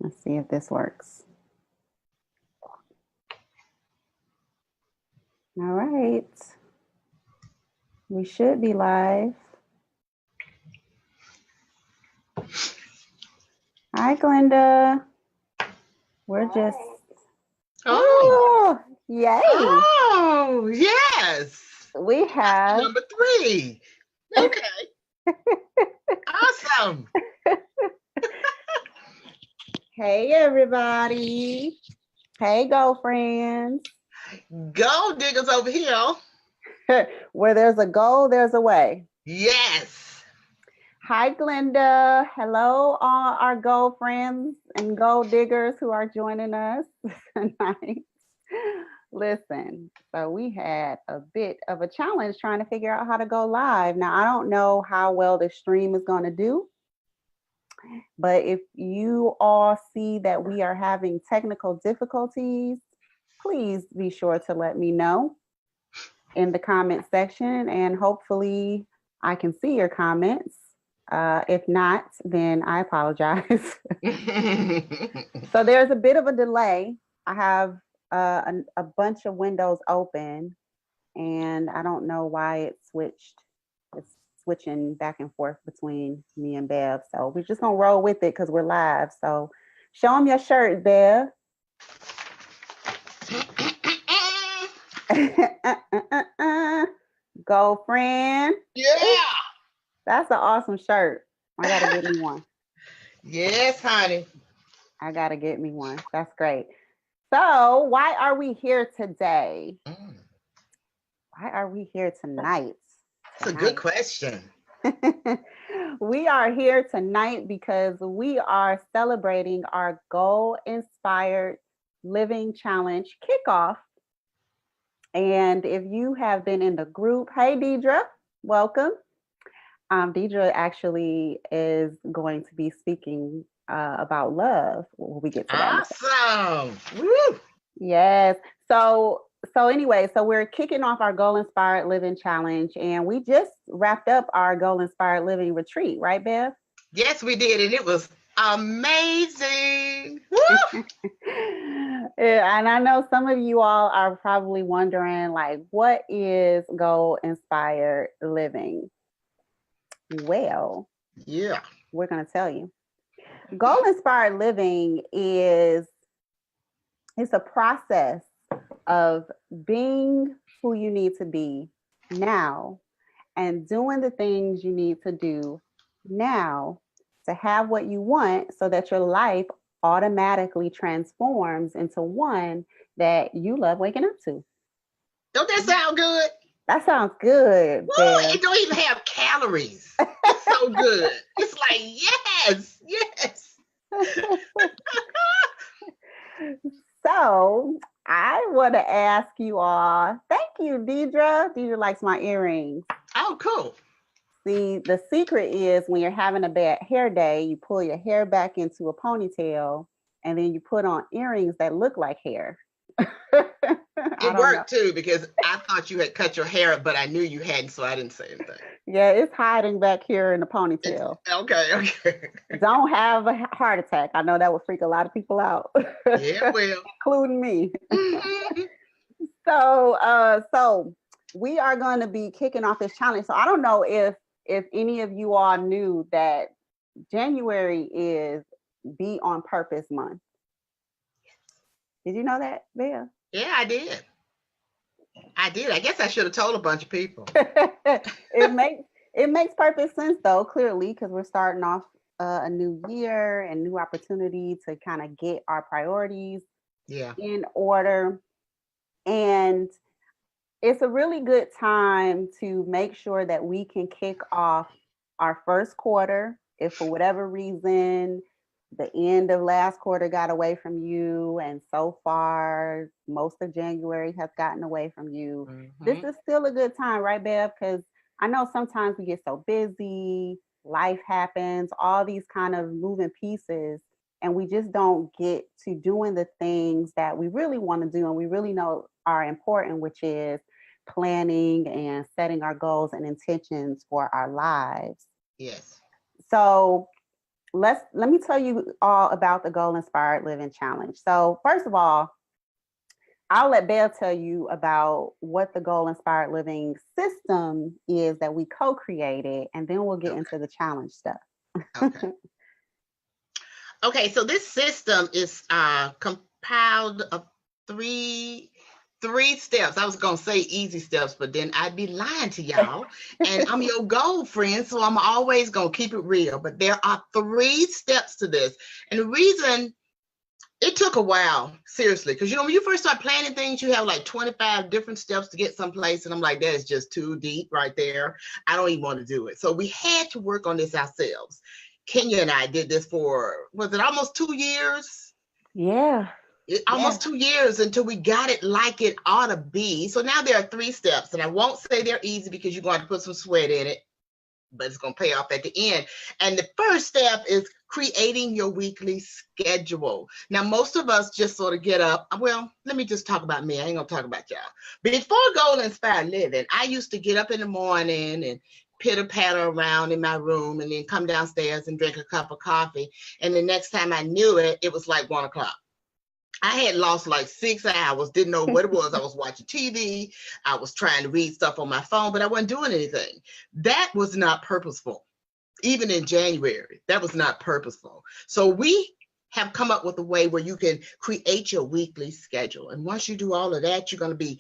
Let's see if this works. All right. We should be live. Hi, Glenda. We're just, Oh, yay. oh, yes. We have, Number 3. Okay. Awesome. hey, everybody. Hey, girlfriends. Gold diggers over here. Where there's a goal, there's a way. Yes. Hi, Glenda. Hello, all our gold friends and gold diggers who are joining us tonight. Listen, so we had a bit of a challenge trying to figure out how to go live. Now, I don't know how well the stream is going to do, but if you all see that we are having technical difficulties, please be sure to let me know in the comment section, and hopefully I can see your comments. If not, then I apologize. So there's a bit of a delay. I have a bunch of windows open, and I don't know why it switched. It's switching back and forth between me and Bev. So we're just gonna roll with it because we're live. So show them your shirt, Bev. Girlfriend. Yeah. That's an awesome shirt. I gotta get me one. Yes, honey. I gotta get me one. That's great. So why are we here today? Why are we here tonight? That's a good question. We are here tonight because we are celebrating our Goal Inspired Living Challenge kickoff. And if you have been in the group, hey, Deidre, welcome. Deidre actually is going to be speaking about love when we get to that. Awesome. Woo. Yes. So anyway, so we're kicking off our Goal Inspired Living Challenge, and we just wrapped up our Goal Inspired Living retreat, right, Bev? Yes, we did, and it was amazing. Woo. Yeah, and I know some of you all are probably wondering, like, what is Goal Inspired Living? Well, Yeah. we're going to tell you. Goal Inspired Living is it's a process of being who you need to be now and doing the things you need to do now to have what you want so that your life automatically transforms into one that you love waking up to. Don't that sound good? That sounds good, Woo, Bev. it don't even have calories. It's so good. It's like, yes, yes. So I want to ask you all, thank you, Deidre. Deidre likes my earrings. Oh, cool. See, the secret is when you're having a bad hair day, you pull your hair back into a ponytail and then you put on earrings that look like hair. I It don't know. worked too because I thought you had cut your hair, but I knew you hadn't, so I didn't say anything. Yeah, it's hiding back here in the ponytail. Okay. Don't have a heart attack. I know that would freak a lot of people out. Yeah, well. Including me. So we are going to be kicking off this challenge. So I don't know if any of you all knew that January is Be on Purpose month. Did you know that, Bea? Yeah, I did. I guess I should have told a bunch of people. It makes perfect sense though, clearly, because we're starting off a new year and new opportunity to kind of get our priorities in order. And it's a really good time to make sure that we can kick off our first quarter. If for whatever reason the end of last quarter got away from you, and so far most of January has gotten away from you, this is still a good time, right, Bev? Because I know sometimes we get so busy, life happens, all these kind of moving pieces, and we just don't get to doing the things that we really want to do and we really know are important, which is planning and setting our goals and intentions for our lives. Yes. So let me tell you all about the Goal Inspired Living Challenge. So first of all, I'll let Belle tell you about what the Goal Inspired Living system is that we co-created, and then we'll get Okay. into the challenge stuff. Okay. Okay. So this system is compiled of three three steps. I was gonna say easy steps, but then I'd be lying to y'all. And I'm your goal friend, so I'm always gonna keep it real. But there are three steps to this. And the reason it took a while, seriously, because when you first start planning things, you have like 25 different steps to get someplace. And I'm like, that is just too deep right there. I don't even want to do it. So we had to work on this ourselves. Kenya and I did this for, was it almost 2 years? Yeah. Almost 2 years until we got it like it ought to be. So now there are three steps, and I won't say they're easy because you're going to put some sweat in it, but it's going to pay off at the end. And the first step is creating your weekly schedule. Now, most of us just sort of get up. Well, let me just talk about me. I ain't going to talk about y'all. Before Goal Inspired Living, I used to get up in the morning and pitter patter around in my room and then come downstairs and drink a cup of coffee. And the next time I knew it, it was like 1 o'clock. I had lost like 6 hours, didn't know what it was. I was watching TV. I was trying to read stuff on my phone, but I wasn't doing anything. That was not purposeful. Even in January, that was not purposeful. So we have come up with a way where you can create your weekly schedule. And once you do all of that, you're going to be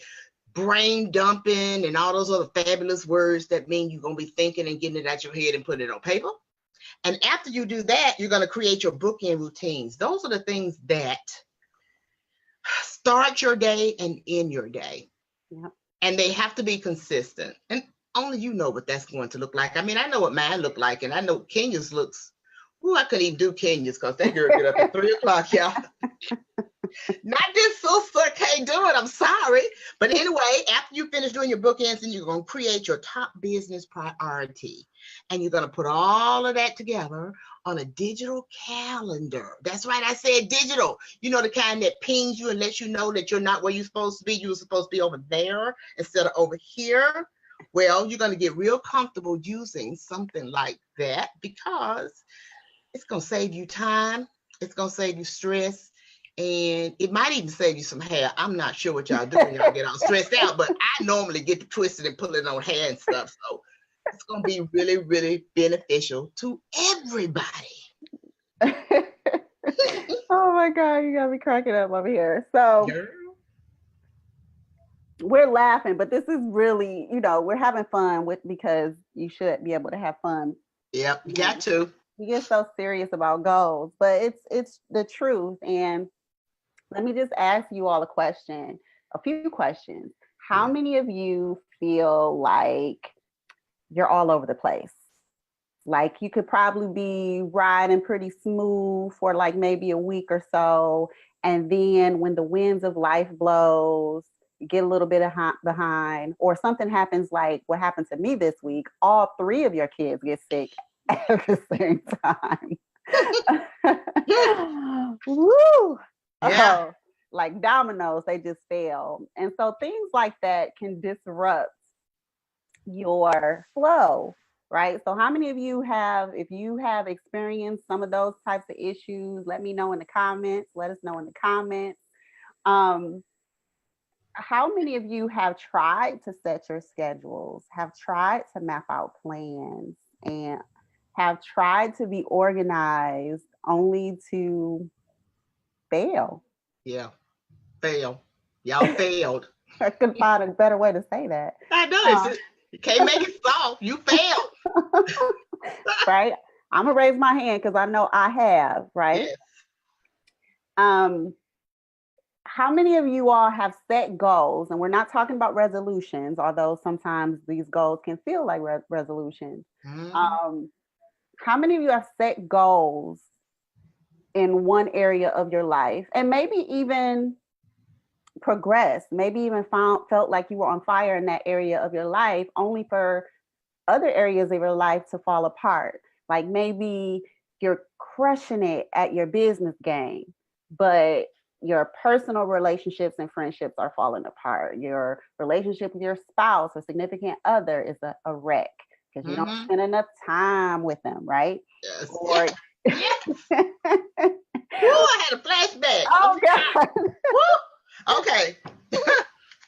brain dumping and all those other fabulous words that mean you're going to be thinking and getting it out your head and putting it on paper. And after you do that, you're going to create your bookend routines. Those are the things that start your day and end your day. Yep. And they have to be consistent. And only you know what that's going to look like. I mean, I know what mine look like, and I know Kenya's looks. Ooh, I couldn't even do Kenya's because that girl get up at 3 o'clock, y'all. Not this sister can't do it. I'm sorry. But anyway, after you finish doing your bookends, then you're going to create your top business priority. And you're going to put all of that together on a digital calendar. That's right. I said digital. You know, the kind that pings you and lets you know that you're not where you're supposed to be. You were supposed to be over there instead of over here. Well, you're going to get real comfortable using something like that because it's going to save you time. It's going to save you stress. And it might even save you some hair. I'm not sure what y'all do when y'all get all stressed out, but I normally get to twisted and pulling on hair and stuff. So it's going to be really, really beneficial to everybody. Oh my God, you got me cracking up over here. So Girl. we're laughing, but this is really, we're having fun with because you should be able to have fun. Yep, you got to. We get so serious about goals, but it's the truth. And let me just ask you all a few questions. How many of you feel like you're all over the place? Like you could probably be riding pretty smooth for like maybe a week or so. And then when the winds of life blows, you get a little bit behind, or something happens like what happened to me this week. All three of your kids get sick at the same time. Woo! Yeah. Oh, like dominoes, they just fail. And so things like that can disrupt your flow, right? So how many of you if you have experienced some of those types of issues, let me know in the comments. Let us know in the comments. How many of you have tried to set your schedules, have tried to map out plans, and have tried to be organized only to fail? Yeah. Fail. Y'all failed. I couldn't find a better way to say that. I know. You can't make it soft. You failed. Right? I'm gonna raise my hand because I know I have, right? Yes. How many of you all have set goals? And we're not talking about resolutions, although sometimes these goals can feel like resolutions. Mm-hmm. How many of you have set goals in one area of your life and maybe even progressed, maybe even felt like you were on fire in that area of your life, only for other areas of your life to fall apart? Like maybe you're crushing it at your business game, but your personal relationships and friendships are falling apart. Your relationship with your spouse or significant other is a wreck because you don't spend enough time with them, right? Yes. Or Yes. Woo, I had a flashback. Oh Oh my God. God. Woo. Okay.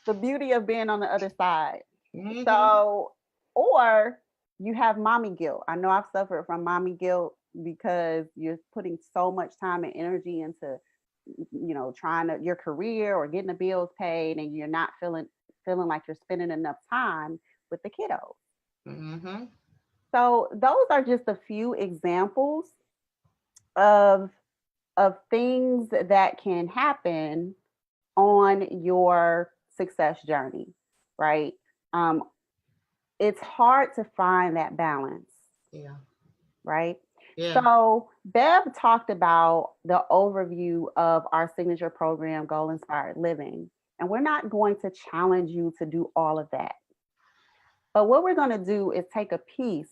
The beauty of being on the other side. Mm-hmm. So, or you have mommy guilt. I know I've suffered from mommy guilt because you're putting so much time and energy into, trying to your career or getting the bills paid, and you're not feeling like you're spending enough time with the kiddos. Mm-hmm. So those are just a few examples of things that can happen on your success journey, right? Um, it's hard to find that balance, Yeah. right? Yeah. So, Bev talked about the overview of our signature program, Goal Inspired Living. And we're not going to challenge you to do all of that. But what we're going to do is take a piece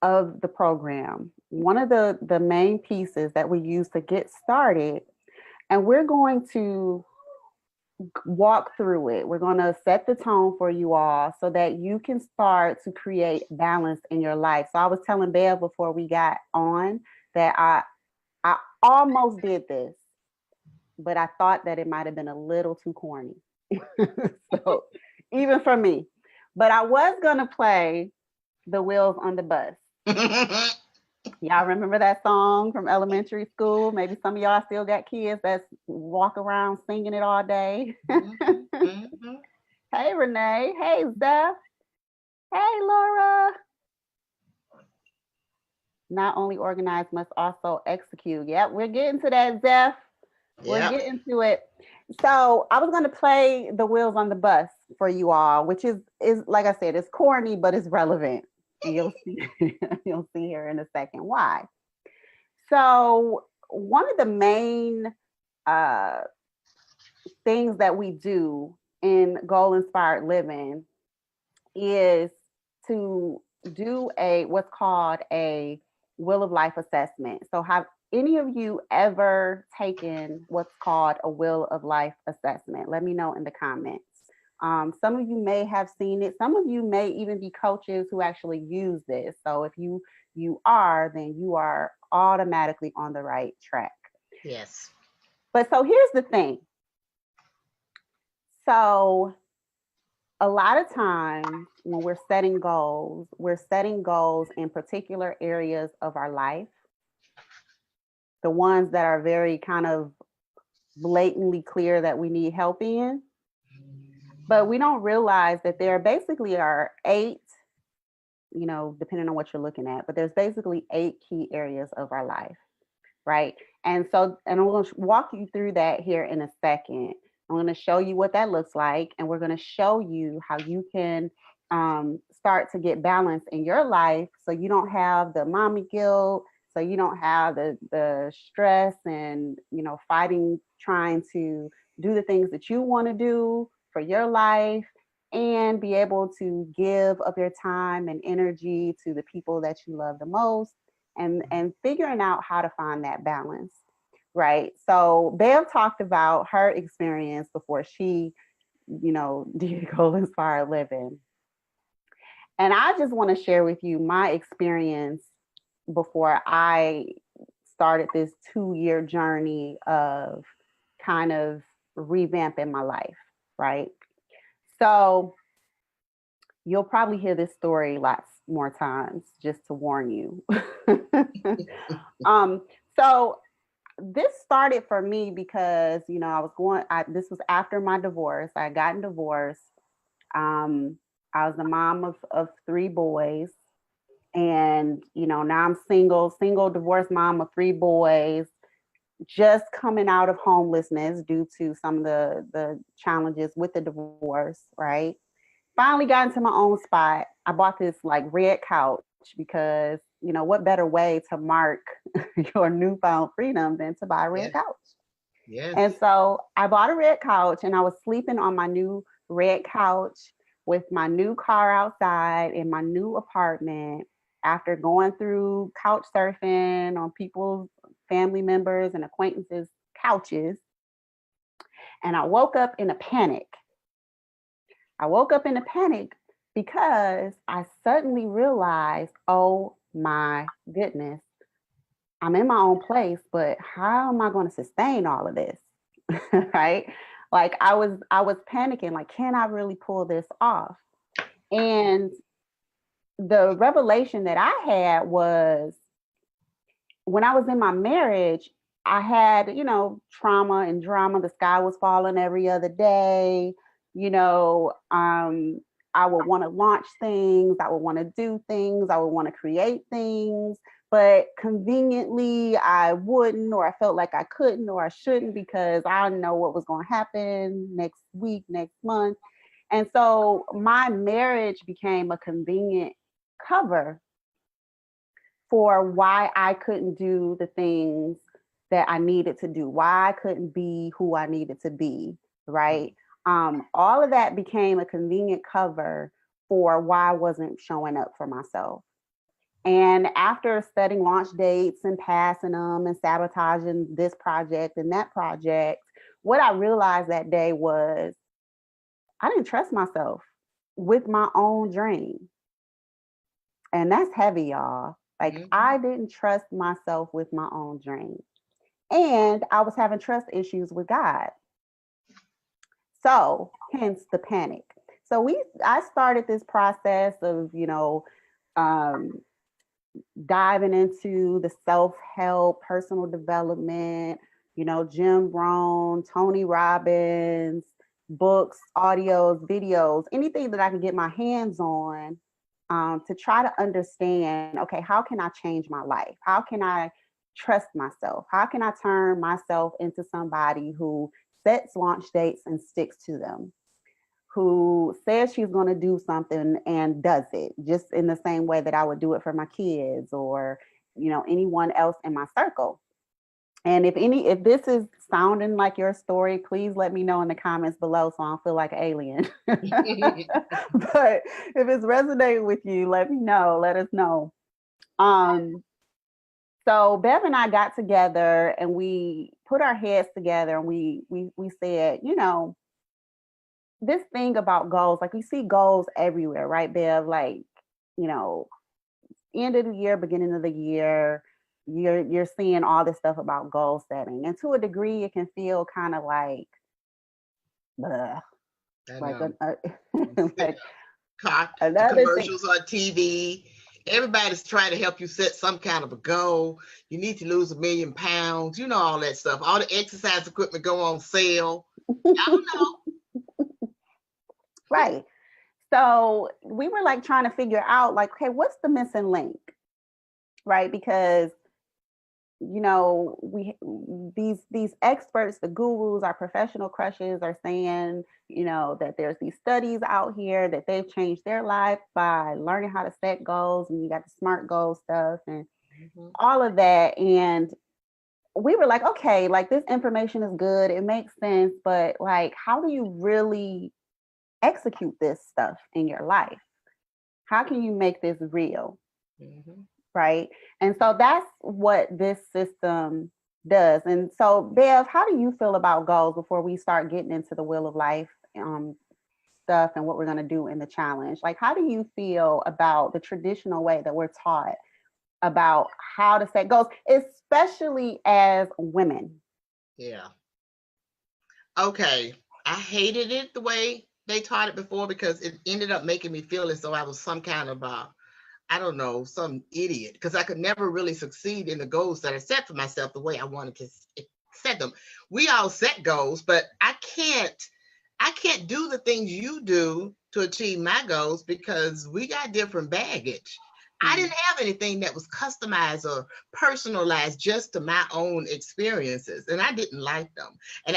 of the program, one of the main pieces that we use to get started, and we're going to walk through it. We're going to set the tone for you all so that you can start to create balance in your life. So I was telling Bev before we got on that I almost did this, but I thought that it might have been a little too corny. So even for me, but I was going to play The Wheels on the Bus. Y'all remember that song from elementary school? Maybe some of y'all still got kids that walk around singing it all day. Mm-hmm. Mm-hmm. Hey, Renee. Hey, Zeph. Hey, Laura. Not only organize, must also execute. Yep, we're getting to that, Zeph. We're Yep. getting to it. So I was going to play The Wheels on the Bus for you all, which is like I said, it's corny, but it's relevant. And you'll see you'll see here in a second why. So one of the main uh, things that we do in goal inspired living is to do a what's called a will of life assessment. So have any of you ever taken what's called a will of life assessment? Let me know in the comments. Some of you may have seen it. Some of you may even be coaches who actually use this. So if you are, then you are automatically on the right track. Yes. But so here's the thing. So a lot of times when we're setting goals in particular areas of our life, the ones that are very kind of blatantly clear that we need help in, but we don't realize that there basically are eight, depending on what you're looking at, but there's basically eight key areas of our life, right? And I'm going to walk you through that here in a second. I'm going to show you what that looks like, and we're going to show you how you can start to get balance in your life so you don't have the mommy guilt, so you don't have the stress and, fighting, trying to do the things that you want to do for your life and be able to give of your time and energy to the people that you love the most and figuring out how to find that balance, right? So Bev talked about her experience before she, did Goal Inspired Living. And I just want to share with you my experience before I started this 2-year journey of kind of revamping my life, right? So you'll probably hear this story lots more times just to warn you. um, so this started for me because this was after my divorce. I had gotten divorced. um I was the mom of 3 boys, and now I'm single divorced mom of 3 boys, just coming out of homelessness due to some of the challenges with the divorce, right? Finally got into my own spot. I bought this like red couch because, what better way to mark your newfound freedom than to buy a red Yes. couch? Yes. And so I bought a red couch and I was sleeping on my new red couch with my new car outside in my new apartment after going through couch surfing on people's family members and acquaintances' couches. And I woke up in a panic. I woke up in a panic because I suddenly realized, oh my goodness, I'm in my own place, but how am I going to sustain all of this? Right? Like I was panicking, like, can I really pull this off? And the revelation that I had was when I was in my marriage, I had, trauma and drama. The sky was falling every other day. You know, I would want to launch things, I would want to do things, I would want to create things, but conveniently I wouldn't, or I felt like I couldn't, or I shouldn't because I didn't know what was going to happen next week, next month. And so my marriage became a convenient cover for why I couldn't do the things that I needed to do, why I couldn't be who I needed to be, right? All of that became a convenient cover for why I wasn't showing up for myself. And after setting launch dates and passing them and sabotaging this project and that project, what I realized that day was I didn't trust myself with my own dream. And that's heavy, y'all. Like, I didn't trust myself with my own dream. And I was having trust issues with God. So, hence the panic. So I started this process of, um, diving into the self-help, personal development, Jim Rohn, Tony Robbins, books, audios, videos, anything that I could get my hands on, to try to understand, okay, how can I change my life? How can I trust myself? How can I turn myself into somebody who sets launch dates and sticks to them? Who says she's going to do something and does it, just in the same way that I would do it for my kids or, anyone else in my circle. And if this is sounding like your story, please let me know in the comments below so I don't feel like an alien. But if it's resonating with you, let me know. Let us know. So Bev and I got together and we put our heads together and we said, this thing about goals, like we see goals everywhere, right, Bev? Like, you know, end of the year, beginning of the year, you're seeing all this stuff about goal setting. And to a degree, it can feel kind of like, like, like the another thing. commercials on TV. Everybody's trying to help you set some kind of a goal. You need to lose 1,000,000 pounds. You know, all that stuff. All the exercise equipment go on sale. I don't know. Right. So we were like trying to figure out, like, okay, what's the missing link? Right. Because these experts, the gurus, our professional crushes are saying, that there's these studies out here that they've changed their life by learning how to set goals, and you got the SMART goal stuff and all of that. And we were like, okay, like this information is good, it makes sense, but like, how do you really execute this stuff in your life? How can you make this real? Right. And so that's what this system does. And so, Bev, how do you feel about goals before we start getting into the Wheel of Life stuff and what we're going to do in the challenge? Like, how do you feel about the traditional way that we're taught about how to set goals, especially as women? Yeah. Okay. I hated it the way they taught it before because it ended up making me feel as though I was some kind of I don't know, some idiot, because I could never really succeed in the goals that I set for myself the way I wanted to set them. We all set goals, but I can't do the things you do to achieve my goals because we got different baggage. I didn't have anything that was customized or personalized just to my own experiences, and I didn't like them. And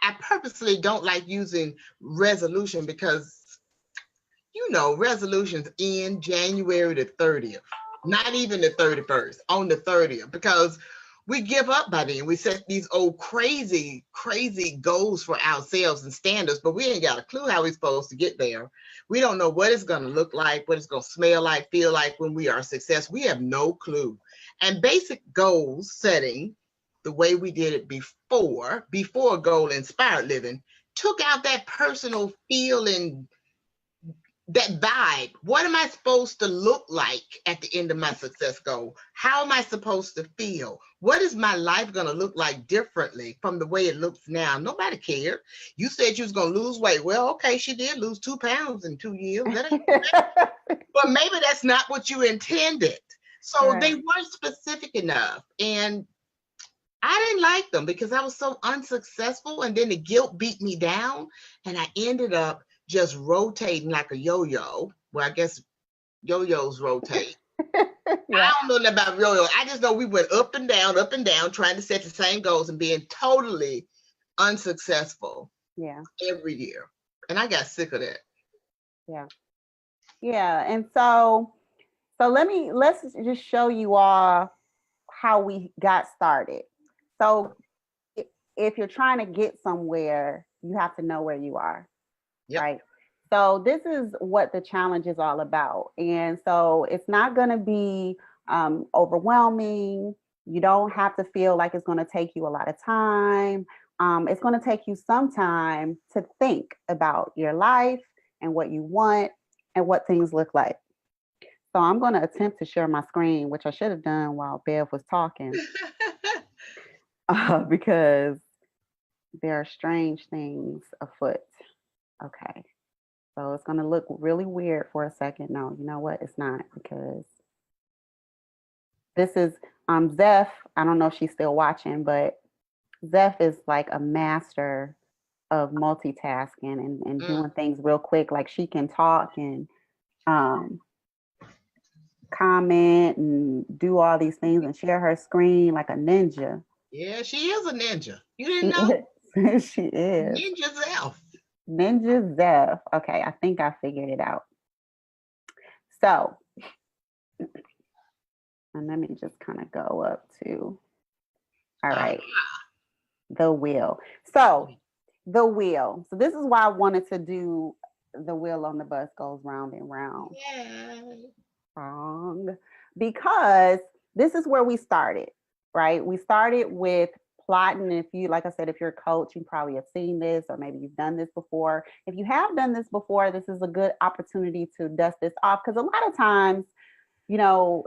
I purposely don't like using resolution because resolutions end January the 30th, not even the 31st, on the 30th, because we give up by then. We set these old crazy goals for ourselves and standards, but we ain't got a clue how we're supposed to get there. We don't know what it's going to look like, what it's going to smell like, feel like when we are successful. We have no clue. And basic goal setting, the way we did it before goal inspired living, took out that personal feeling that vibe. What am I supposed to look like at the end of my success goal? How am I supposed to feel? What is my life going to look like differently from the way it looks now? Nobody cared. You said you was going to lose weight. Well, okay, she did lose 2 pounds in 2 years. But maybe that's not what you intended. So Right. they weren't specific enough. And I didn't like them because I was so unsuccessful. And then the guilt beat me down. And I ended up just rotating like a yo-yo. Well, I guess yo-yos rotate. Yeah. I don't know nothing about yo-yo. I just know we went up and down, trying to set the same goals and being totally unsuccessful Yeah. every year. And I got sick of that. Yeah. Yeah. And so let's just show you all how we got started. So if you're trying to get somewhere, you have to know where you are, Yep. right? So this is what the challenge is all about. And so it's not going to be overwhelming. You don't have to feel like it's going to take you a lot of time. It's going to take you some time to think about your life and what you want and what things look like. So I'm going to attempt to share my screen, which I should have done while Bev was talking, because there are strange things afoot. Okay. So it's going to look really weird for a second. No, you know what? It's not, because this is Zeph. I don't know if she's still watching, but Zeph is like a master of multitasking and doing things real quick. Like she can talk and um, comment and do all these things and share her screen like a ninja. Yeah, she is a ninja. You She didn't know? is. She is. Ninja self. Ninja Zeph. Okay, I think I figured it out. So, and let me just kind of go up to, all right, the wheel. So, the wheel. So, this is why I wanted to do the wheel on the bus goes round and round. Yeah. Wrong. Because this is where we started, right? We started with plotting. If you, like I said, if you're a coach, you probably have seen this, or maybe you've done this before. If you have done this before, this is a good opportunity to dust this off, because a lot of times, you know,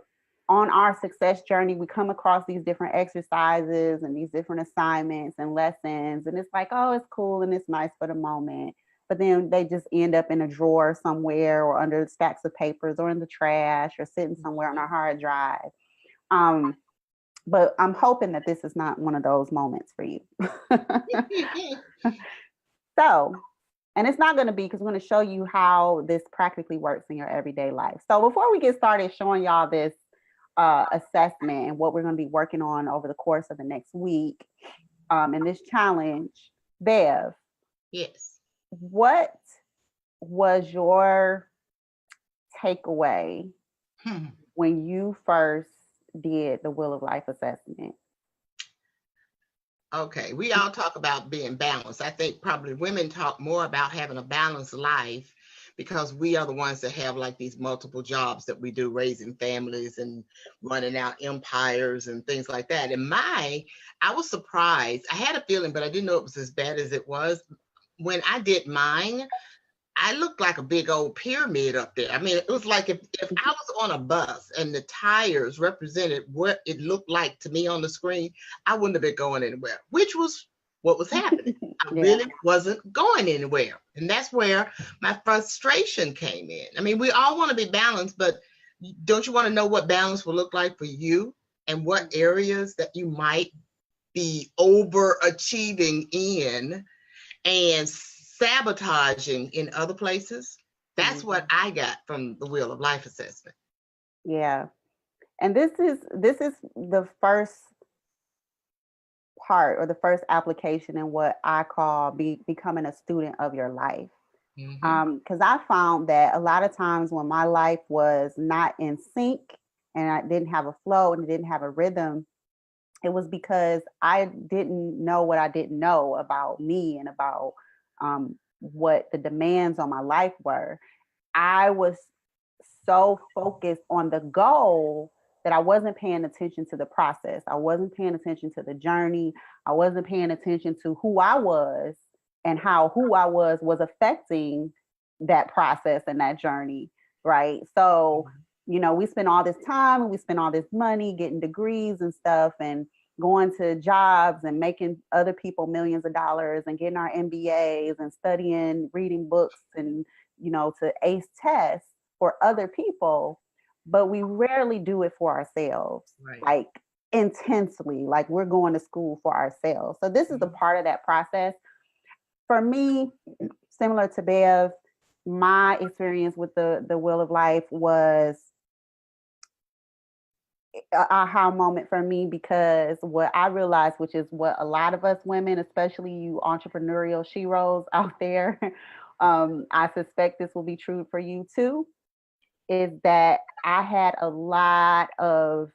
on our success journey, we come across these different exercises and these different assignments and lessons. And it's like, oh, it's cool and it's nice for the moment. But then they just end up in a drawer somewhere, or under stacks of papers, or in the trash, or sitting somewhere on a hard drive. But I'm hoping that this is not one of those moments for you. So, and it's not going to be, because we're going to show you how this practically works in your everyday life. So before we get started showing y'all this assessment and what we're going to be working on over the course of the next week in this challenge, Bev, Yes. what was your takeaway when you first did the Wheel of Life assessment? Okay, we all talk about being balanced. I think probably women talk more about having a balanced life because we are the ones that have like these multiple jobs that we do, raising families and running out empires and things like that. And I was surprised. I had a feeling, but I didn't know it was as bad as it was. When I did mine, I looked like a big old pyramid up there. I mean, it was like if I was on a bus and the tires represented what it looked like to me on the screen, I wouldn't have been going anywhere, which was what was happening. I really wasn't going anywhere. And that's where my frustration came in. I mean, we all want to be balanced, but don't you want to know what balance will look like for you and what areas that you might be overachieving in and sabotaging in other places? That's what I got from the Wheel of Life assessment. Yeah. And this is the first part, or the first application in what I call becoming a student of your life. Because I found that a lot of times when my life was not in sync and I didn't have a flow and didn't have a rhythm, it was because I didn't know what I didn't know about me and about what the demands on my life were. I was so focused on the goal that I wasn't paying attention to the process. I wasn't paying attention to the journey. I wasn't paying attention to who I was and how who I was affecting that process and that journey, right? So, we spend all this time and we spend all this money getting degrees and stuff and going to jobs and making other people millions of dollars and getting our MBAs and studying, reading books and, to ace tests for other people. But we rarely do it for ourselves, Right. like intensely, like we're going to school for ourselves. So this is a part of that process. For me, similar to Bev, my experience with the Wheel of Life was a aha moment for me, because what I realized, which is what a lot of us women, especially you entrepreneurial sheroes out there, I suspect this will be true for you too, is that I had a lot of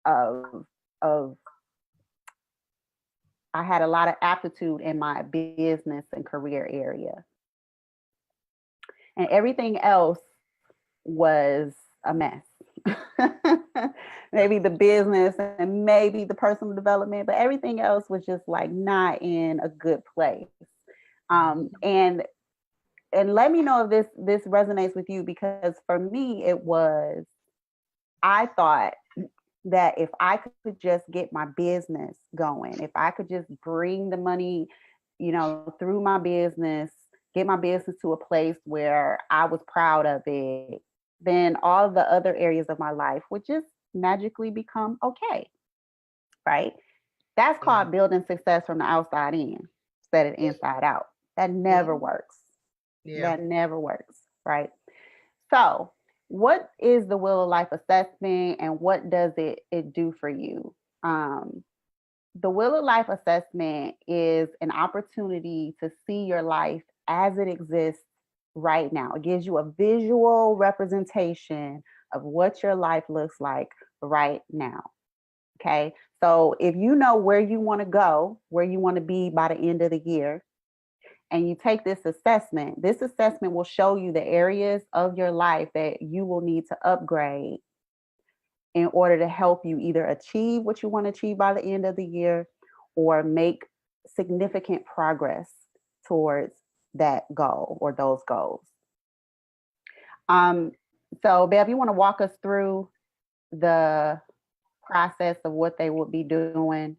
of I had a lot of aptitude in my business and career area. And everything else was a mess. Maybe the business and maybe the personal development, but everything else was just like not in a good place. And let me know if this resonates with you, because for me it was, I thought that if I could just get my business going, if I could just bring the money, through my business, get my business to a place where I was proud of it, then all the other areas of my life would just magically become okay. Right? That's called building success from the outside in instead of inside out. That never works. Yeah. That never works. Right? So, what is the Wheel of Life assessment and what does it do for you? The Wheel of Life assessment is an opportunity to see your life as it exists right now. It gives you a visual representation of what your life looks like right now. Okay. So if you know where you want to go, where you want to be by the end of the year, and you take this assessment will show you the areas of your life that you will need to upgrade in order to help you either achieve what you want to achieve by the end of the year or make significant progress towards that goal or those goals. So Bev, you want to walk us through the process of what they would be doing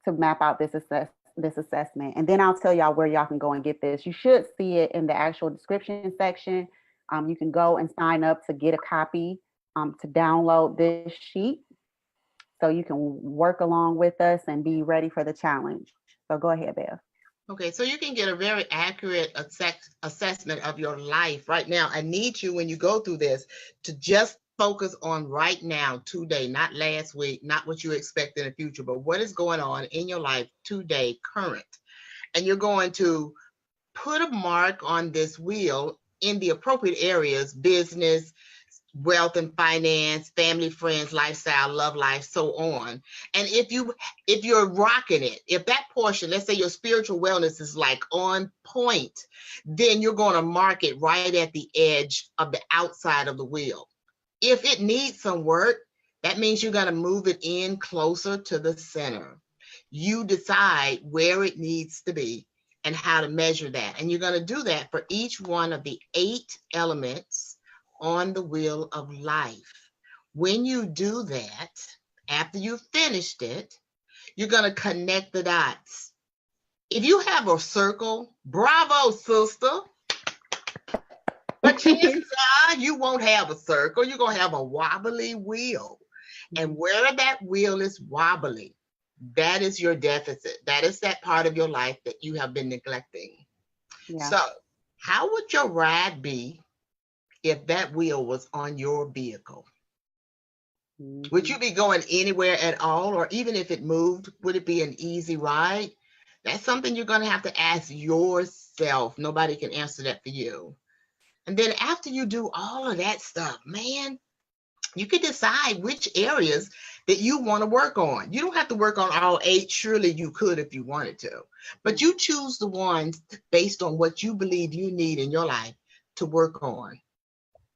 to map out this assessment, and then I'll tell y'all where y'all can go and get this. You should see it in the actual description section. You can go and sign up to get a copy, to download this sheet so you can work along with us and be ready for the challenge. So go ahead, Bev. Okay, so you can get a very accurate assessment of your life right now. I need you, when you go through this, to just focus on right now, today, not last week, not what you expect in the future, but what is going on in your life today, current. And you're going to put a mark on this wheel in the appropriate areas: business, wealth and finance, family, friends, lifestyle, love life, so on. And if you're rocking it, if that portion, let's say your spiritual wellness is like on point, then you're going to mark it right at the edge of the outside of the wheel. If it needs some work, that means you're going to move it in closer to the center. You decide where it needs to be and how to measure that. And you're going to do that for each one of the 8 elements on the Wheel of Life. When you do that, after you've finished it, you're going to connect the dots. If you have a circle, bravo, sister. But chances are you won't have a circle. You're going to have a wobbly wheel. And where that wheel is wobbly, that is your deficit. That is that part of your life that you have been neglecting. Yeah. So how would your ride be if that wheel was on your vehicle? Mm-hmm. Would you be going anywhere at all? Or even if it moved, would it be an easy ride? That's something you're going to have to ask yourself. Nobody can answer that for you. And then after you do all of that stuff, man, you can decide which areas that you want to work on. You don't have to work on all 8. Surely you could if you wanted to. But you choose the ones based on what you believe you need in your life to work on.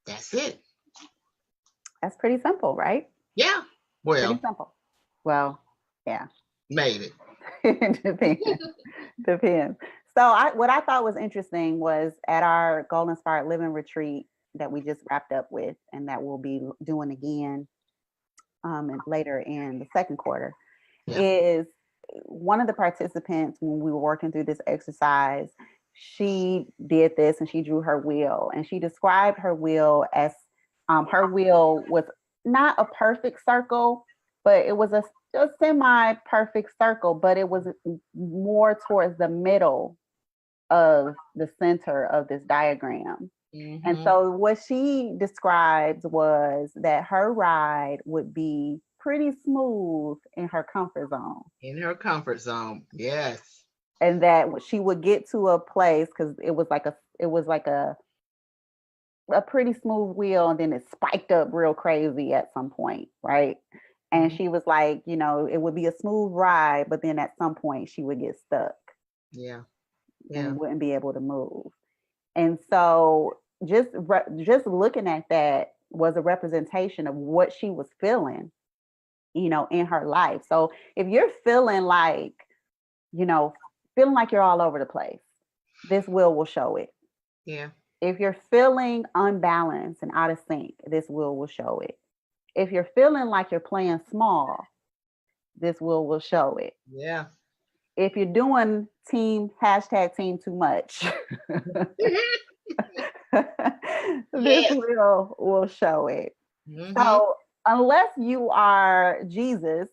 That's it. That's pretty simple, right? Yeah. Well. Pretty simple. Well, yeah. Maybe. Depends. Depends. what I thought was interesting was at our Goal Inspired Living retreat that we just wrapped up with, and that we'll be doing again and later in the second quarter, Yeah. is one of the participants, when we were working through this exercise, she did this and she drew her wheel, and she described her wheel as her wheel was not a perfect circle, but it was a semi-perfect circle, but it was more towards the middle of the center of this diagram. And so what she described was that her ride would be pretty smooth in her comfort zone. In her comfort zone. Yes. And that she would get to a place, because it was like a pretty smooth wheel, and then it spiked up real crazy at some point, right? And she was like, it would be a smooth ride, but then at some point she would get stuck. Yeah. And wouldn't be able to move. And so just looking at that was a representation of what she was feeling, in her life. So if you're feeling like you're all over the place, this will show it. Yeah. If you're feeling unbalanced and out of sync, this will show it. If you're feeling like you're playing small, this will show it. Yeah. If you're doing team too much, this will show it. So unless you are Jesus,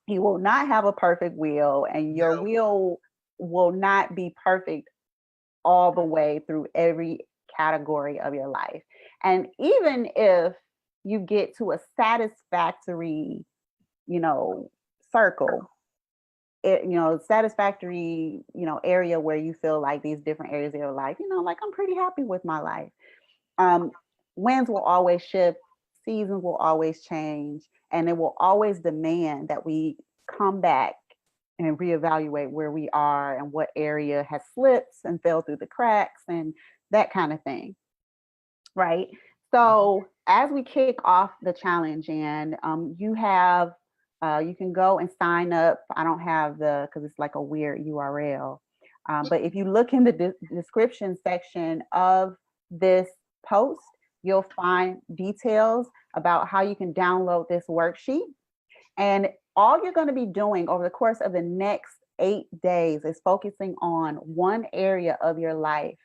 you will not have a perfect wheel, and your wheel will not be perfect all the way through every category of your life. And even if you get to a satisfactory, circle, satisfactory, area where you feel like these different areas of your life, like I'm pretty happy with my life. Winds will always shift, seasons will always change, and it will always demand that we come back and reevaluate where we are and what area has slipped and fell through the cracks and that kind of thing. Right. So as we kick off the challenge, and you can go and sign up. I don't have because it's like a weird URL. But if you look in the description section of this post, you'll find details about how you can download this worksheet. And all you're going to be doing over the course of the next 8 days is focusing on one area of your life.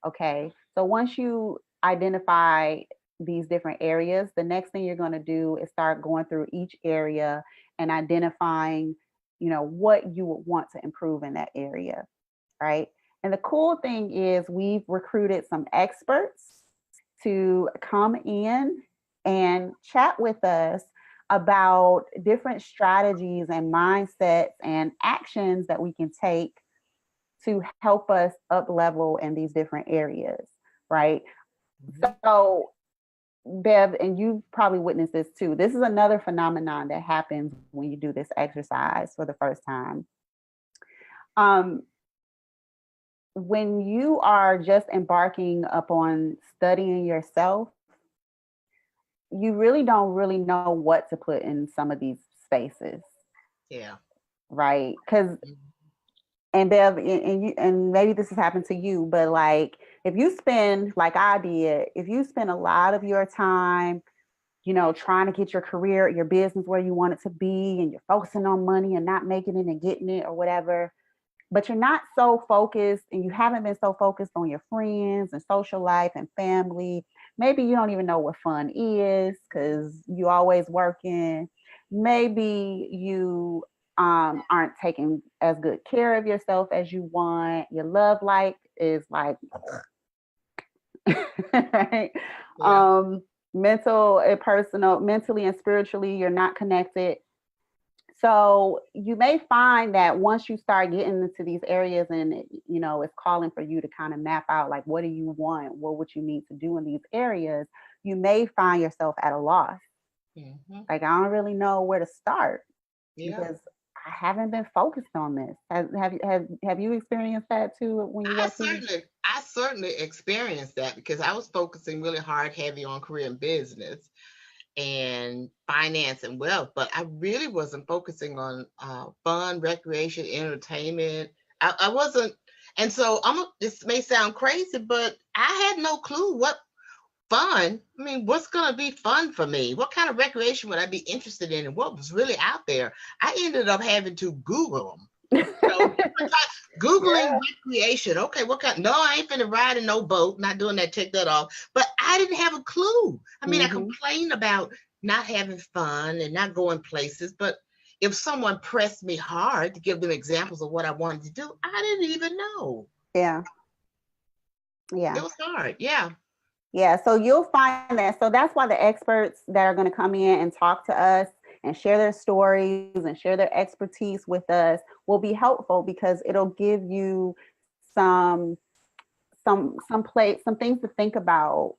Okay. So once you identify these different areas, the next thing you're going to do is start going through each area and identifying, what you would want to improve in that area. Right. And the cool thing is we've recruited some experts to come in and chat with us about different strategies and mindsets and actions that we can take to help us up level in these different areas, right? So, Bev, and you've probably witnessed this too. This is another phenomenon that happens when you do this exercise for the first time. When you are just embarking upon studying yourself, you really don't really know what to put in some of these spaces. Yeah. Right. Because, and Bev, and maybe this has happened to you, but like if you spend, like I did, if you spend a lot of your time, trying to get your career, your business where you want it to be, and you're focusing on money and not making it and getting it or whatever, but you're not so focused, and you haven't been so focused on your friends and social life and family. Maybe you don't even know what fun is because you always working. Maybe you aren't taking as good care of yourself as you want. Your love life is like, right? Yeah. Mental and personal, mentally and spiritually, you're not connected. So you may find that once you start getting into these areas and it's calling for you to kind of map out, like, what do you want? What would you need to do in these areas? You may find yourself at a loss. Like, I don't really know where to start because I haven't been focused on this. Have you experienced that too when you work? I certainly experienced that because I was focusing really heavy on career and business and finance and wealth, but I really wasn't focusing on fun, recreation, entertainment. I wasn't, And so this may sound crazy, but I had no clue what fun. I mean, what's going to be fun for me? What kind of recreation would I be interested in? And what was really out there? I ended up having to Google them. Googling Yeah. recreation. Okay, what kind? No, I ain't finna ride in no boat. Not doing that. Take that off. But I didn't have a clue. I mean, I Mm-hmm. complained about not having fun and not going places. But if someone pressed me hard to give them examples of what I wanted to do, I didn't even know. Yeah. It Yeah. was hard. Yeah. Yeah. So you'll find that. So that's why the experts that are going to come in and talk to us and share their stories and share their expertise with us will be helpful because it'll give you some some things to think about,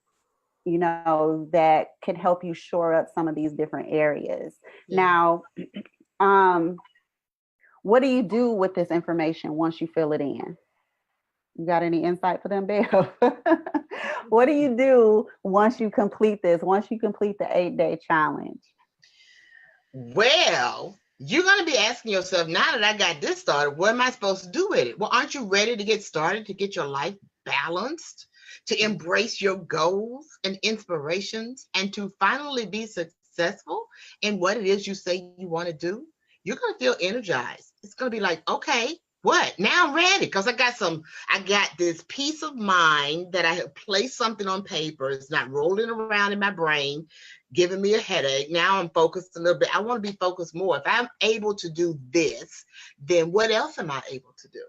that can help you shore up some of these different areas. Yeah. Now, um, what do you do with this information once you fill it in? You got any insight for them, Bev? What do you do once you complete this? Once you complete the 8-day challenge? Well, you're going to be asking yourself, now that I got this started, what am I supposed to do with it? Well, aren't you ready to get started, to get your life balanced, to embrace your goals and inspirations, and to finally be successful in what it is you say you want to do? You're going to feel energized. It's going to be like, okay, what? Now I'm ready because I got this peace of mind that I have placed something on paper. It's not rolling around in my brain, giving me a headache. Now I'm focused a little bit. I want to be focused more. If I'm able to do this, then what else am I able to do?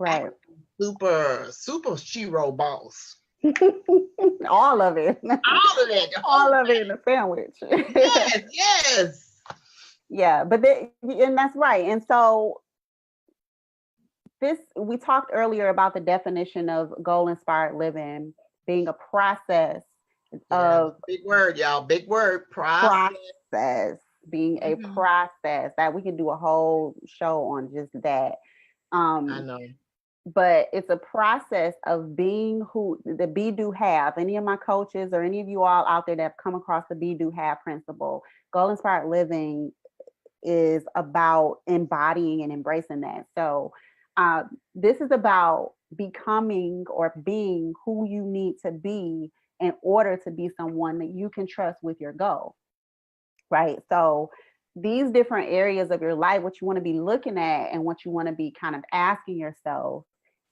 I Right. super shiro boss. All of it. All of that, the whole All of it thing. in a sandwich. Yes, yes. Yeah, and that's right. And so we talked earlier about the definition of goal inspired living being a process Yeah, of big word, y'all. Big word. Process. process, being a Mhm. process that we can do a whole show on just that. I Um, know. but it's a process of being who the be do have. Any of my coaches or any of you all out there that have come across the be do have principle, goal inspired living is about embodying and embracing that. So this is about becoming or being who you need to be in order to be someone that you can trust with your goal, right? So these different areas of your life, what you want to be looking at and what you want to be kind of asking yourself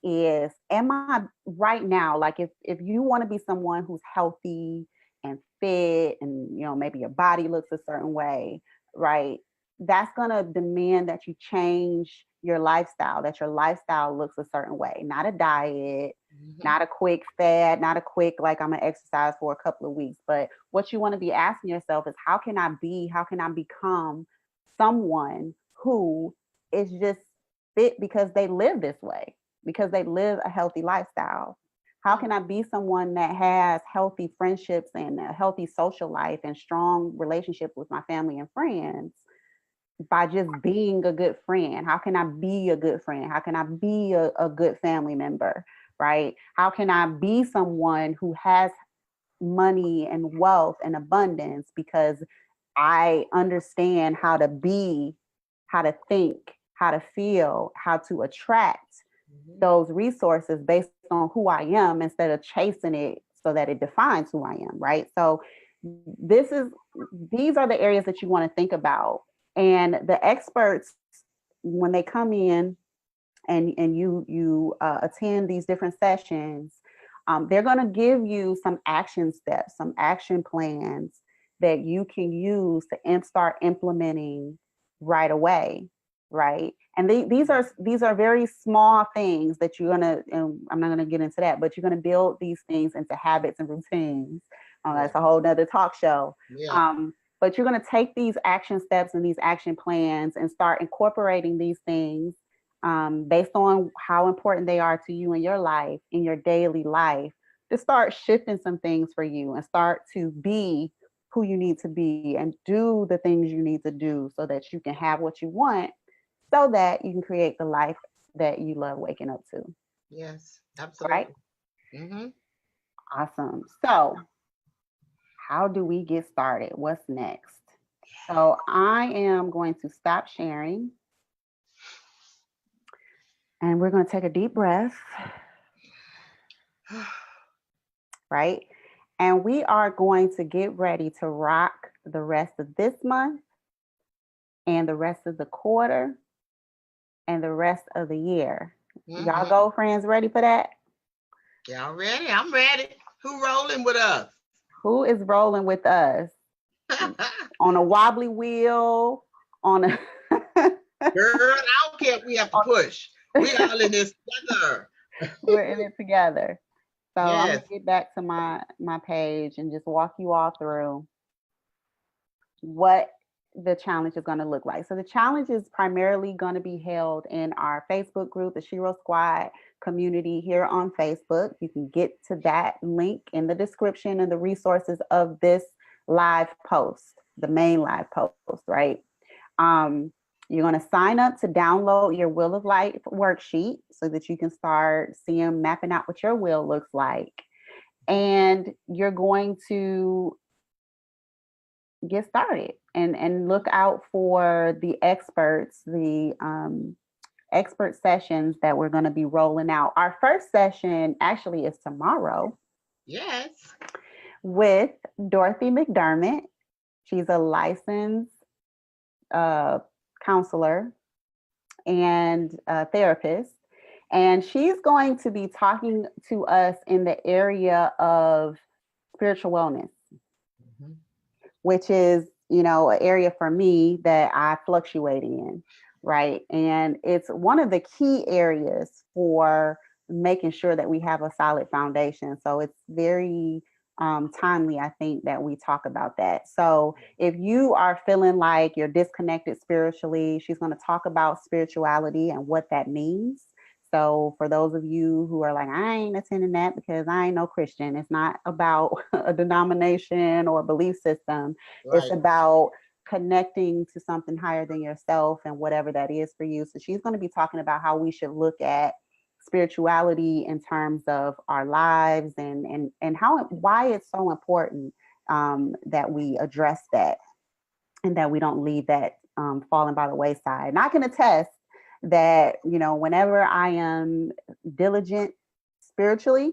is, am I right now, like if you want to be someone who's healthy and fit and maybe your body looks a certain way, right? That's going to demand that you change your lifestyle, that your lifestyle looks a certain way, not a diet, Mhm. not a quick fad, not a quick, like I'm gonna exercise for a couple of weeks. But what you want to be asking yourself is, how can I become someone who is just fit because they live this way, because they live a healthy lifestyle? How Yeah. can I be someone that has healthy friendships and a healthy social life and strong relationships with my family and friends by just being a good friend? How can I be a good friend? How can I be a good family member? Right? How can I be someone who has money and wealth and abundance because I understand how to be, how to think, how to feel, how to attract Mhm. those resources based on who I am instead of chasing it so that it defines who I am, right? So this is these are the areas that you want to think about. And the experts, when they come in and you attend these different sessions, they're going to give you some action steps, some action plans that you can use to start implementing right away, right? And these are very small things that you're gonna. And I'm not gonna get into that, but you're gonna build these things into habits and routines. That's Yeah. a whole nother talk show. Yeah. But you're gonna take these action steps and these action plans and start incorporating these things based on how important they are to you in your life, in your daily life, to start shifting some things for you and start to be who you need to be and do the things you need to do so that you can have what you want, so that you can create the life that you love waking up to. Yes. Right? Absolutely. Hmm. Awesome. So, how do we get started? What's next? So, I am going to stop sharing And we're going to take a deep breath, right? And we are going to get ready to rock the rest of this month and the rest of the quarter and the rest of the year. Y'all go friends ready for that? Y'all ready? I'm ready. Who rolling with us? Who is rolling with us? On a wobbly wheel, on a Girl, I don't care if we have to push. We all in this together. We're in it together. So I'm Yes. gonna get back to my page and just walk you all through what the challenge is going to look like. So the challenge is primarily going to be held in our Facebook group, the Shiro Squad community here on Facebook. You can get to that link in the description and the resources of this live post, the main live post, right? You're going to sign up to download your Wheel of Life worksheet so that you can start seeing, mapping out what your wheel looks like. And you're going to get started and look out for the experts, the expert sessions that we're going to be rolling out. Our first session actually is tomorrow. Yes. With Dorothy McDermott. She's a licensed counselor and therapist. And she's going to be talking to us in the area of spiritual wellness, which is, an area for me that I fluctuate in, right? And it's one of the key areas for making sure that we have a solid foundation. So it's very timely, I think, that we talk about that. So if you are feeling like you're disconnected spiritually, she's going to talk about spirituality and what that means. So for those of you who are like, I ain't attending that because I ain't no Christian, it's not about a denomination or belief system. Right. It's about connecting to something higher than yourself and whatever that is for you. So she's going to be talking about how we should look at spirituality in terms of our lives and why it's so important that we address that and that we don't leave that falling by the wayside. And I can attest that, whenever I am diligent spiritually,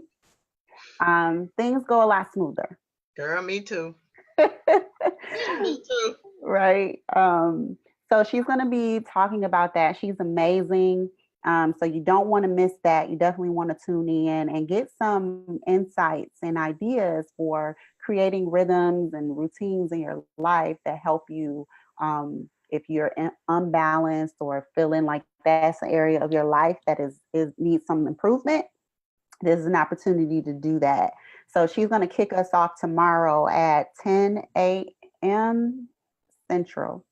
things go a lot smoother. Girl, me too. Me too. Right. So she's going to be talking about that. She's amazing. So you don't want to miss that. You definitely want to tune in and get some insights and ideas for creating rhythms and routines in your life that help you if you're unbalanced or feeling like that's an area of your life that is needs some improvement. This is an opportunity to do that. So she's going to kick us off tomorrow at 10 a.m. Central.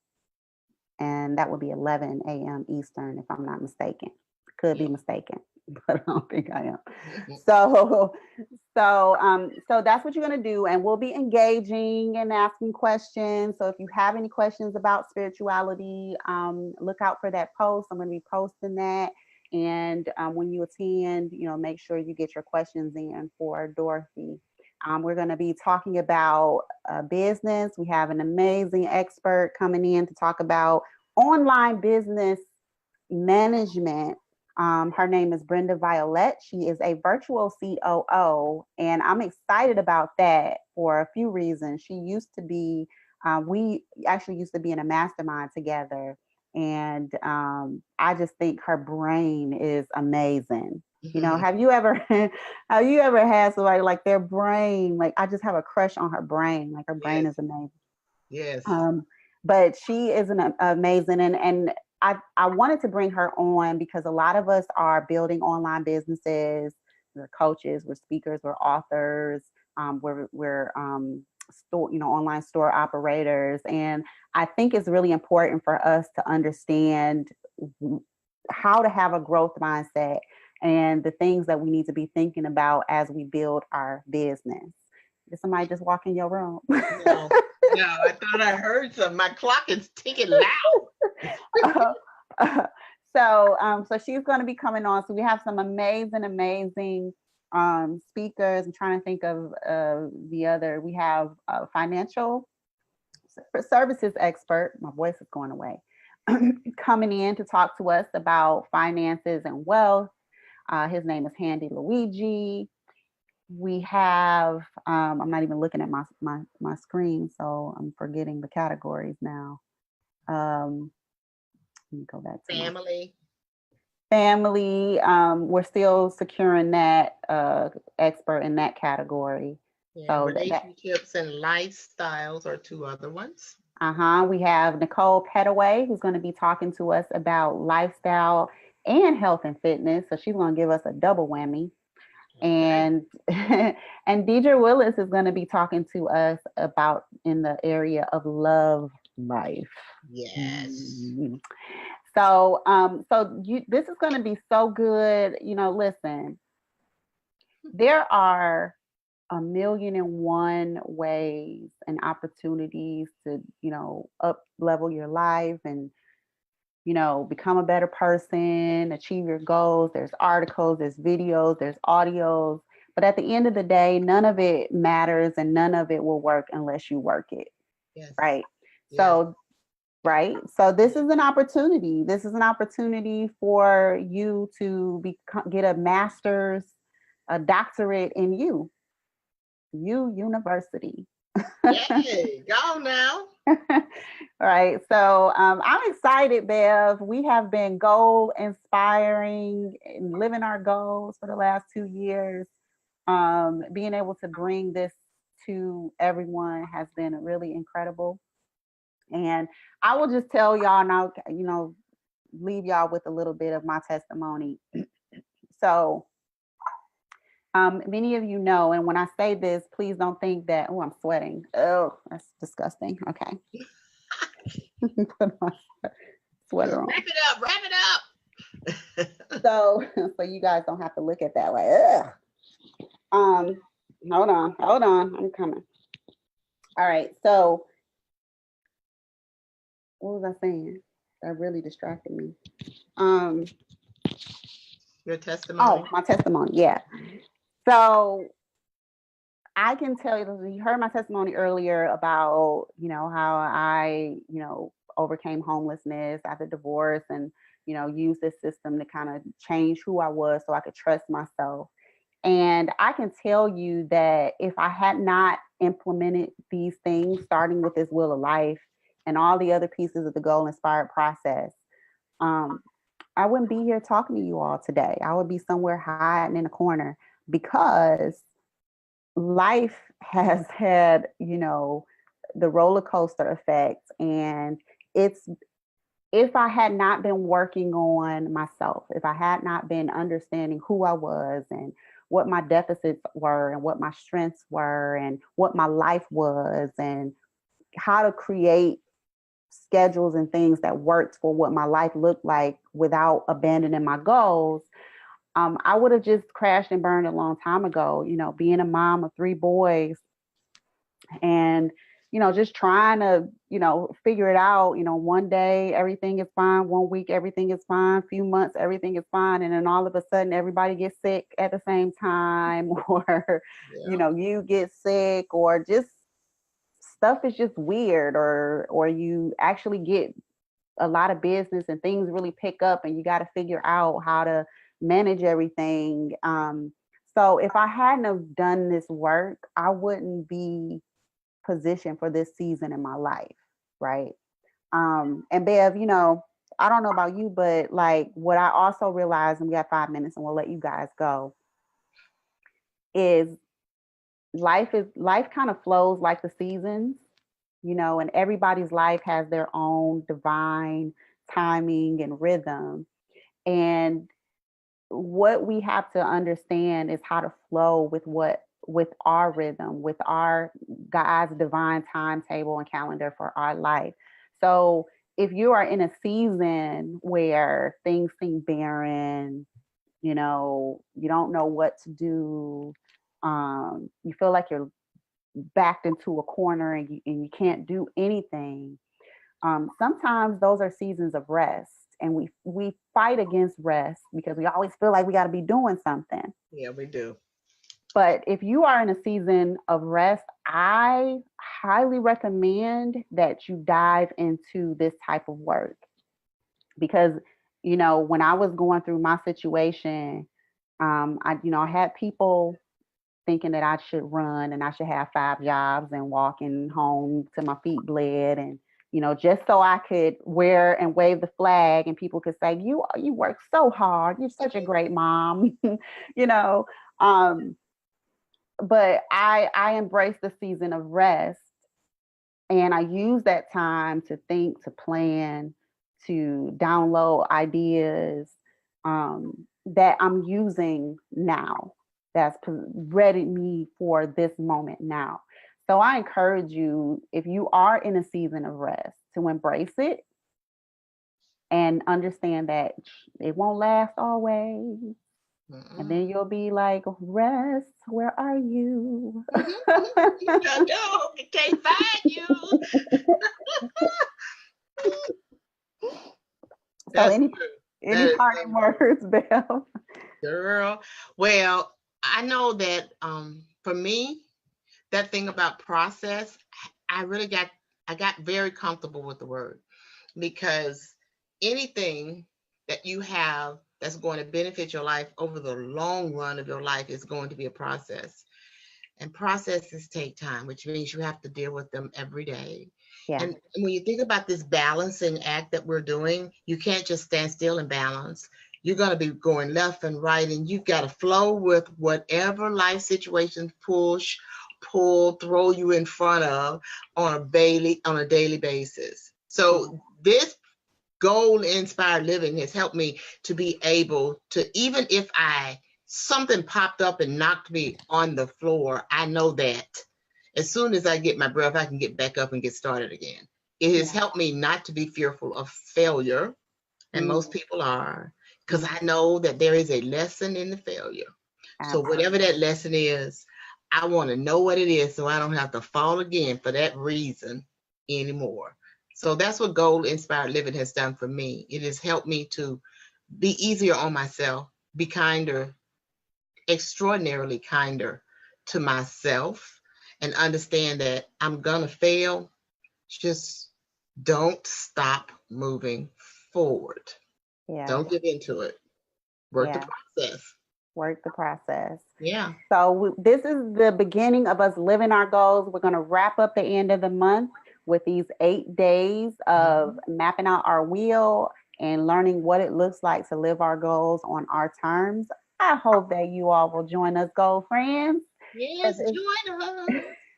And that would be 11 a.m. Eastern, if I'm not mistaken. Could be mistaken, but I don't think I am. So that's what you're going to do. And we'll be engaging and asking questions. So if you have any questions about spirituality, look out for that post. I'm going to be posting that. And when you attend, make sure you get your questions in for Dorothy. We're going to be talking about business. We have an amazing expert coming in to talk about online business management. Her name is Brenda Violette. She is a virtual COO, and I'm excited about that for a few reasons. She used to be, we actually used to be in a mastermind together, and I just think her brain is amazing. Have you ever had somebody like their brain? Like, I just have a crush on her brain. Like, her brain is amazing. Yes. But she is amazing, and I wanted to bring her on because a lot of us are building online businesses. We're coaches, we're speakers, we're authors, we're online store operators, and I think it's really important for us to understand how to have a growth mindset and the things that we need to be thinking about as we build our business. Did somebody just walk in your room? No, I thought I heard something. My clock is ticking loud. So she's going to be coming on. So we have some amazing speakers. I'm trying to think of the other. We have a financial services expert. My voice is going away. coming in to talk to us about finances and wealth. His name is Handy Luigi. We have, I'm not even looking at my screen, so I'm forgetting the categories now. Let me go back to Family. Family. We're still securing that expert in that category. Yeah, So relationships and lifestyles are two other ones. we have Nicole Petaway, who's going to be talking to us about lifestyle and health and fitness. So she's going to give us a double whammy. Okay. And and Deidre Willis is going to be talking to us about in the area of love life. Yes. This is going to be so good. Listen, there are a million and one ways and opportunities to, up level your life and, become a better person, achieve your goals. There's articles, there's videos, there's audios. But at the end of the day, none of it matters and none of it will work unless you work it. Yes. Right. Yes. So, right. So this is an opportunity. This is an opportunity for you to get a master's, a doctorate in university. Yay, go now. All right. So I'm excited, Bev. We have been goal inspiring and living our goals for the last 2 years. Being able to bring this to everyone has been really incredible. And I will just tell y'all now, leave y'all with a little bit of my testimony. So, many of you know, and when I say this, please don't think that, oh, I'm sweating. Oh, that's disgusting. Okay. Put my sweater on. Wrap it up. Wrap it up. So you guys don't have to look at that way. Ugh. Hold on. I'm coming. All right. So what was I saying? That really distracted me. Your testimony. Oh, my testimony. Yeah. So I can tell you heard my testimony earlier about, how I, overcame homelessness after divorce and, used this system to kind of change who I was so I could trust myself. And I can tell you that if I had not implemented these things, starting with this Wheel of Life and all the other pieces of the Goal Inspired process, I wouldn't be here talking to you all today. I would be somewhere hiding in a corner because life has had, the roller coaster effect. And if I had not been working on myself, if I had not been understanding who I was and what my deficits were and what my strengths were and what my life was and how to create schedules and things that worked for what my life looked like without abandoning my goals, I would have just crashed and burned a long time ago, being a mom of 3 boys and, just trying to, figure it out. One day everything is fine. 1 week, everything is fine. Few months, everything is fine. And then all of a sudden everybody gets sick at the same time or, you get sick or just stuff is just weird or you actually get a lot of business and things really pick up and you got to figure out how to manage everything. So if I hadn't have done this work, I wouldn't be positioned for this season in my life, right? And Bev, I don't know about you, but like what I also realized, and we got 5 minutes and we'll let you guys go, is life kind of flows like the seasons, and everybody's life has their own divine timing and rhythm. And what we have to understand is how to flow with our rhythm, with our God's divine timetable and calendar for our life. So if you are in a season where things seem barren, you don't know what to do, you feel like you're backed into a corner and you can't do anything. Sometimes those are seasons of rest, and we fight against rest because we always feel like we got to be doing something. Yeah, we do. But if you are in a season of rest, I highly recommend that you dive into this type of work. because, when I was going through my situation, I had people thinking that I should run and I should have 5 jobs and walking home to my feet bled, and just so I could wear and wave the flag and people could say, you work so hard, you're such a great mom. you know um but I embraced the season of rest, and I use that time to think, to plan, to download ideas, that I'm using now, that's ready me for this moment now. So I encourage you, if you are in a season of rest, to embrace it and understand that it won't last always. And then you'll be like, rest, where are you? I know, I can't find you. So That's any true. any parting words, Belle? Girl. Well, I know that for me, that thing about process, I got very comfortable with the word, because anything that you have that's going to benefit your life over the long run of your life is going to be a process. And processes take time, which means you have to deal with them every day. Yeah. And when you think about this balancing act that we're doing, you can't just stand still and balance. You're going to be going left and right, and you've got to flow with whatever life situations pull, throw you in front of on a daily basis. So this goal inspired living has helped me to be able to, even if something popped up and knocked me on the floor, I know that as soon as I get my breath, I can get back up and get started again. It has helped me not to be fearful of failure, and most people are, because I know that there is a lesson in the failure. So whatever that lesson is, I want to know what it is so I don't have to fall again for that reason anymore. So that's what goal inspired living has done for me. It has helped me to be easier on myself, be kinder, extraordinarily kinder to myself, and understand that I'm going to fail. Just don't stop moving forward. Yeah. Don't give into it. Work the process. Work the process. Yeah. So this is the beginning of us living our goals. We're going to wrap up the end of the month with these 8 days of mapping out our wheel and learning what it looks like to live our goals on our terms. I hope that you all will join us, goal friends. Yes, join us.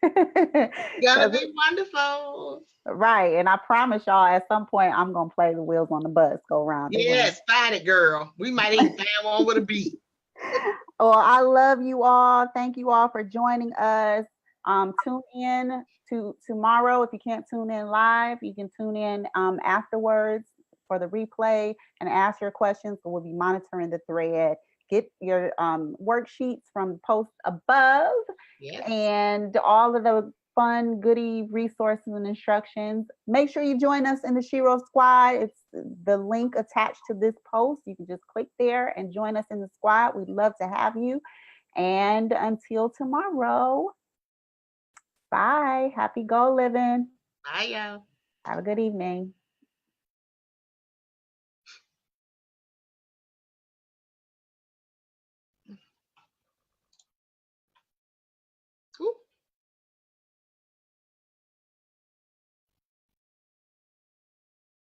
It's gonna be wonderful. Right. And I promise y'all, at some point, I'm going to play the wheels on the bus go round. Yes, find it, girl. We might even find one with a beat. Well, I love you all. Thank you all for joining us. Tune in to tomorrow. If you can't tune in live, you can tune in afterwards for the replay and ask your questions. So we'll be monitoring the thread. Get your worksheets from the post above, and all of the fun, goody resources and instructions. Make sure you join us in the Shiro Squad. It's the link attached to this post. You can just click there and join us in the squad. We'd love to have you. And until tomorrow, bye. Happy goal living. Bye, y'all. Have a good evening.